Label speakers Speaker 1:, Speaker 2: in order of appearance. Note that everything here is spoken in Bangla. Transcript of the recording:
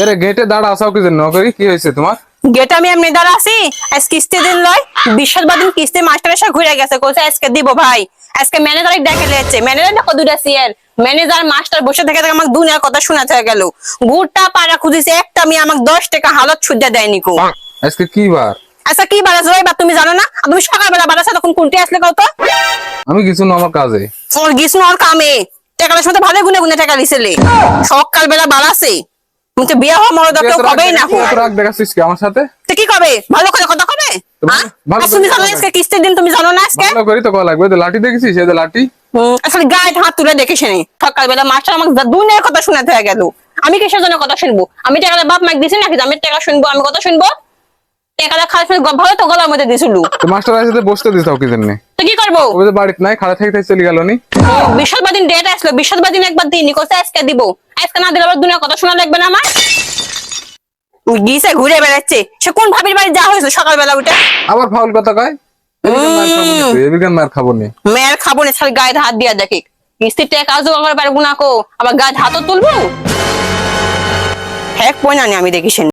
Speaker 1: আরে গেটে দাঁড়া আসাও কি জন্য করি কি হয়েছে তোমার?
Speaker 2: গেট আমি এমনি দাঁড়া আছি। আজ কিস্তি দিন লয়, বৃহস্পতিবার কিস্তি মাস্টার এসে ঘুরে গেছে, কইছে আজকে দিব ভাই। আজকে ম্যানেজার ডেকে লেছে, ম্যানেজার দেখো দুটা সিয়ার, ম্যানেজার মাস্টার বসে থেকে আমার দুনিয়ার কথা শোনাতে গেল। গুড়টা পাড়া খুঁজিছে একটা, আমি আমাকে 10 টাকা হালত সুদ্ধা দেয়নি কো।
Speaker 1: আজকে কি বার?
Speaker 2: আচ্ছা কি বারাস রই বা তুমি জানো না? আর তুমি সকালবেলা বারাসা তখন কোনটি আসলে কত?
Speaker 1: আমি কিছু না, আমার কাজে।
Speaker 2: ওর গিসনো আর কামে টাকার সাথে ভালো গুনে গুনে টাকা দিছিলে। সকালবেলা বারাসে তুমি তো বিয়ে হওয়া মরদ কেউ কবেই না কো।
Speaker 1: এত রাগ দেখাচ্ছিস কি আমার সাথে?
Speaker 2: তো কি কবে? ভালো করে কথা কবে?
Speaker 1: ভালো
Speaker 2: আর তুমি জানো না আজকে কিস্তির দিন, তুমি জানো না আজকে?
Speaker 1: ভালো করি তো কল লাগবে। তো লাঠি দেখেছিস, এই যে লাঠি।
Speaker 2: আসলে গায়ে হাত তুলে দেখিস নি। সকালবেলা মাস্টার আমাকে দুনিয়ার কথা শোনাতে হয়ে গেল। আমি কিসের জন্য কথা শুনবো? আমি টাকাটা বাপ মাকে দিছি নাকি আমি টাকা শুনবো? আমি কথা শুনবো? টাকাটা খারাপ ভালো তো গলার মধ্যে দিছিল।
Speaker 1: তো মাস্টার সাথে বসতে দিস কি জন্য?
Speaker 2: তো কি করবো?
Speaker 1: ওই যে বাড়িতে নাই, খারাপ থেকে চলে গেল নি।
Speaker 2: বৃহস্পতিবার দিন ডেট আসলো, বৃহস্পতিবার দিন একবার দিইনি, কোথায় আজকে দিব। আজকে না দিলে আবার দুনিয়ার কথা শোনা লাগবে না আমার। গিয়েছে ঘুরে বেড়াচ্ছে, সে কোন ভাবির বাড়ি যা হয়েছে সকালবেলা উঠে।
Speaker 1: আবার ফাউল কথা কয়। এদিকে মার খাবো নি।
Speaker 2: মেয়ের খাবো না, খালি গায়ে হাত দিয়া দেখে। কিস্তির টাকা কাজ করে পারবো না কো, আবার গায়ে হাতও তুলবো। হ্যাঁ পয়না আমি দেখিস।